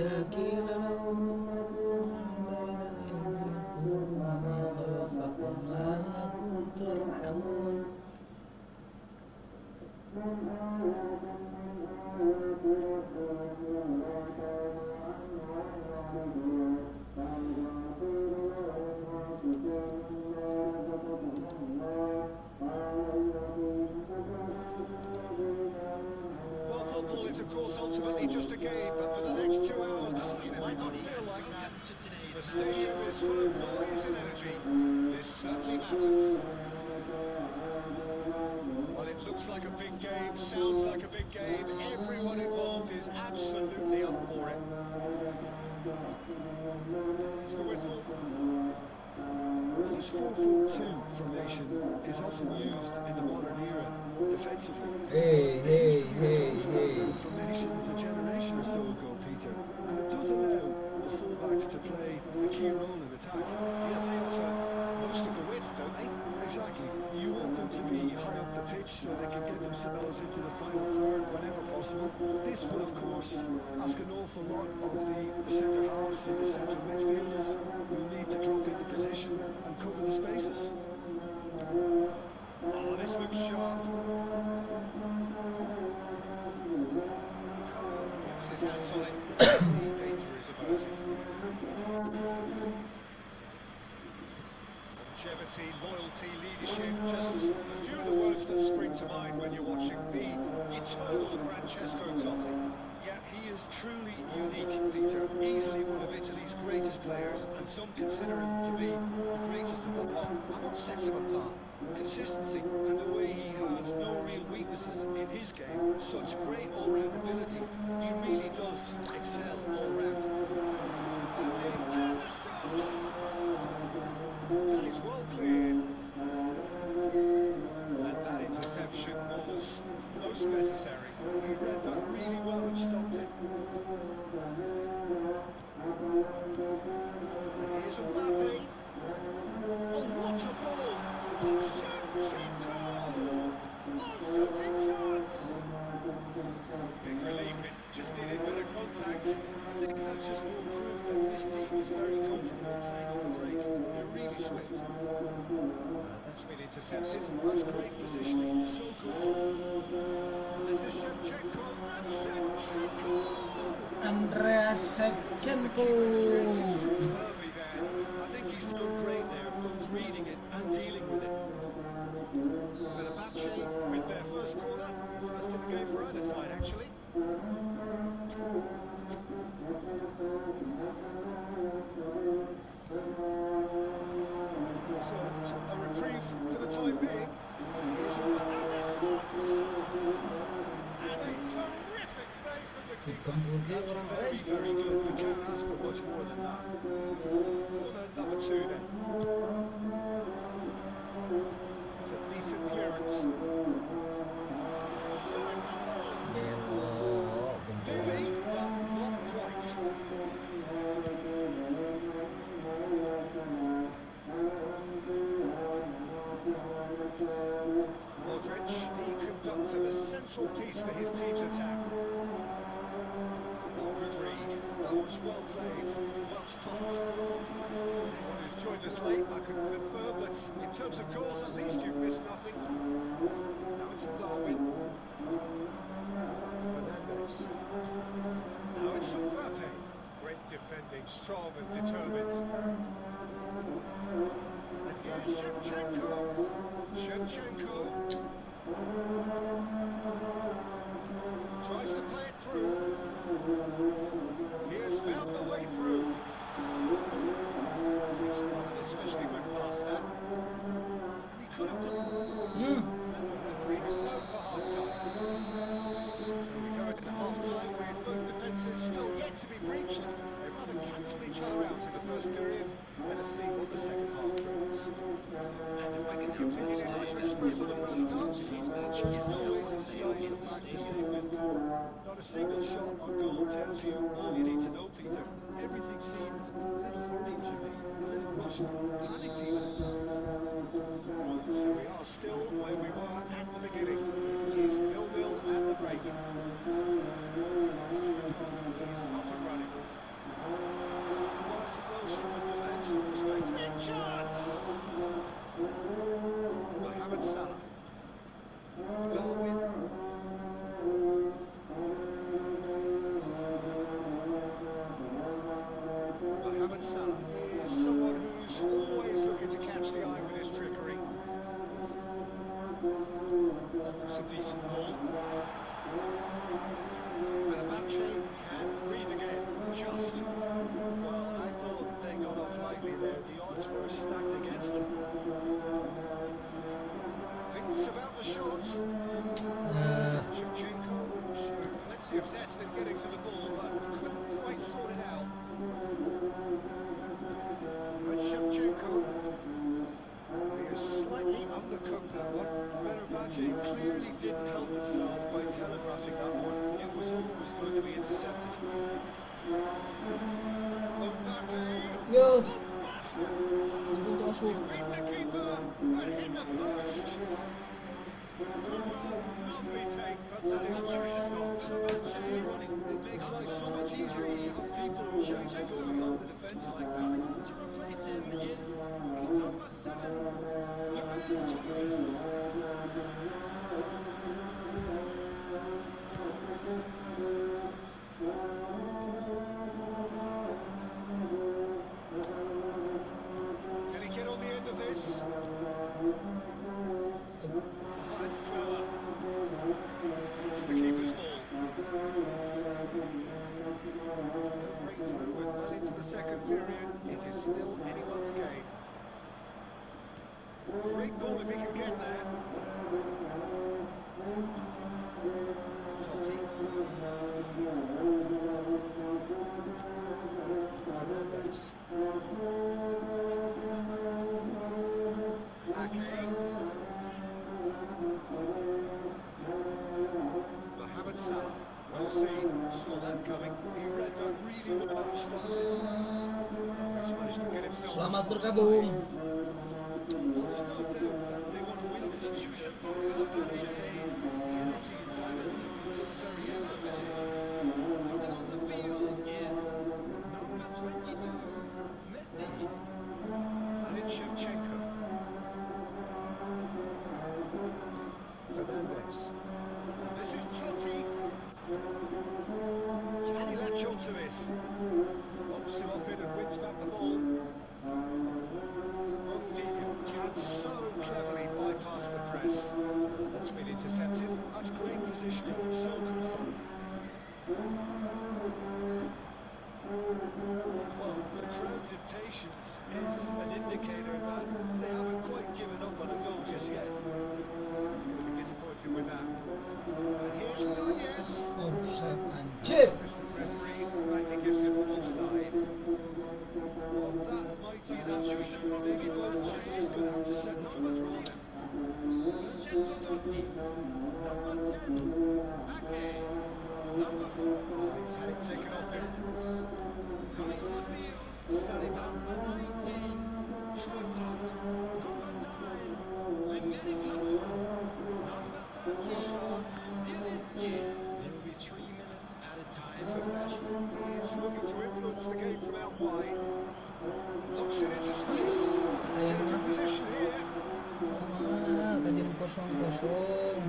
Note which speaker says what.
Speaker 1: Kira-kira ku andai ku maafkanlah aku terhamun.
Speaker 2: Well, football is, of course, ultimately just a game, but for the next 2 hours, it might not feel like that. The stadium is full of noise and energy. This certainly matters. Well, it looks like a big game, sounds like a big game. Everyone involved is absolutely up for it. There's the whistle.
Speaker 3: This 4-4-2 formation is often used in the modern era defensively.
Speaker 1: Hey,
Speaker 3: It used
Speaker 1: hey,
Speaker 3: to be the
Speaker 1: hey,
Speaker 3: gold
Speaker 1: hey.
Speaker 3: standard formations a generation or so ago, Peter, and it does allow the fullbacks to play a key role in attack.
Speaker 2: Yeah, they offer most of the width, don't they?
Speaker 3: Exactly. You want them to be high up the pitch so they can get themselves into the final third whenever possible. This will, of course, ask an awful lot of the centre halves and the central midfielders who need to drop into position and cover the spaces.
Speaker 2: Oh, this looks sharp. Kyle gets his hands on it. The danger is averted. Longevity, loyalty, leadership, just a few of the words that spring to mind when you're watching the eternal Francesco Totti.
Speaker 3: Yeah, he is truly unique, Peter. Easily one of Italy's greatest players, and some consider him to be the greatest of them all.
Speaker 2: And what sets him apart?
Speaker 3: Consistency and the way he has no real weaknesses in his game. Such great all-round ability. He really does excel all-round.
Speaker 2: And the shot! That is well cleared. And that interception was most necessary.
Speaker 3: He read that really well and stopped it.
Speaker 2: And here's Mbappe. Oh, what a ball! From Shevchenko! Oh, shooting chance! Big relief, it just needed a bit of contact.
Speaker 3: I think that's just more proof that this team is very comfortable playing on the break. They're really swift.
Speaker 2: That's been intercepted.
Speaker 3: That's great positioning. So good.
Speaker 2: This is Shevchenko, and Shevchenko!
Speaker 1: Andrea
Speaker 3: Reacted
Speaker 1: Shevchenko.
Speaker 3: superbly there. I think he's done great there, both reading it and dealing with it.
Speaker 2: Fenerbahce with their first corner. First in the game for either side, actually. So, a reprieve for the time being. Here's the shot! And a terrific save from the keeper.
Speaker 1: Campur dia orang
Speaker 3: Very, very good. You can't ask for much more than that.
Speaker 2: Corner number 2 then. It's a decent clearance. Shot goal!
Speaker 1: belok
Speaker 2: Nearly,
Speaker 1: benturan.
Speaker 2: but not quite. Modric, the conductor, the central piece for his team's attack. Oh, good read.
Speaker 3: That was well played, well stopped.
Speaker 2: Anyone who's joined us late, I can confirm that in terms of goals, at least you've missed nothing. Now it's Darwin. Fernandez. Now it's Mbappe. Great defending, strong and determined. And here's Shevchenko. Shevchenko tries to play it through. He has found the way through. It's not an especially good pass, that.
Speaker 3: He could have done.
Speaker 1: Hmm.
Speaker 2: Referee has blown for half-time. So we go into half-time with both defences still yet to be breached. They rather cancelled each other out in the first period. Let us see what the second half brings. And if I can continue to nice express on the first half,
Speaker 3: There's no way to disguise the fact that they went not a single shot on goal tells you all you need to know, Peter. Everything seems a little hurried to me, a little rushed, panicked even at times.
Speaker 2: So we are still where we were at the beginning. It is 0-0 at the break. The second half is up and running. plenty of zest in getting to the ball, but couldn't quite sort it out. And Shevchenko, he is slightly undercooked that one.
Speaker 3: Fenerbahce clearly didn't help themselves by telegraphing that one. It was always going to be intercepted.
Speaker 2: Mbappe.
Speaker 1: Yo.
Speaker 2: Mbappe.
Speaker 1: Nandun to shoot.
Speaker 2: Beat the keeper and hit the post. Good run, lovely take, but that is where it stops.
Speaker 3: That's good running. It makes life so much easier when you have people who are willing to go beyond the defence like that.
Speaker 2: To replace him is number 7. Can he get on the end of this? Oh, that's clever. It's the keeper's ball. Breakthrough with well into the second period. It is still anyone's game. Great ball if he can get there. Totti. Hernandez. Ake. Mohamed Salah. Well seen. Saw that coming.
Speaker 3: He read that really well that started.
Speaker 2: He's managed to get himself.
Speaker 1: Selamat bergabung.
Speaker 3: Well, there's no doubt that they want to win this game. They have to maintain the energy and dynamism until the very end of it.
Speaker 2: Coming on the field is number 22, Messi.
Speaker 3: And it's Shevchenko.
Speaker 2: Hernandez. This is Totti. Can he latch on to this? Lobs him off it and wins back the ball. Ronaldinho can so cleverly bypass the press. That's been intercepted.
Speaker 3: That's great positioning. So confident. Well, the crowd's impatience is an indicator that they haven't quite given up on a goal just yet.
Speaker 2: He's going to be disappointed with that. And here's Nunez.
Speaker 1: Offside anjir.
Speaker 2: Referee rightly gives him offside.
Speaker 3: Well, that might be that reason. Maybe both sides just going to have to set number 3.
Speaker 2: Number 10, Ake. Number 4, he's had it taken off him. Coming on the field, Saliba. Number 19, Schwarzkopf. Number 9, Lemeri Glabur. Number 13, Zielinski. There will be 3 minutes at a time. So Rashford is looking to influence the game from out wide. Looks it into space.
Speaker 1: Ayun na.
Speaker 2: Position here.
Speaker 1: Oo nga, kajam kosong-kosong.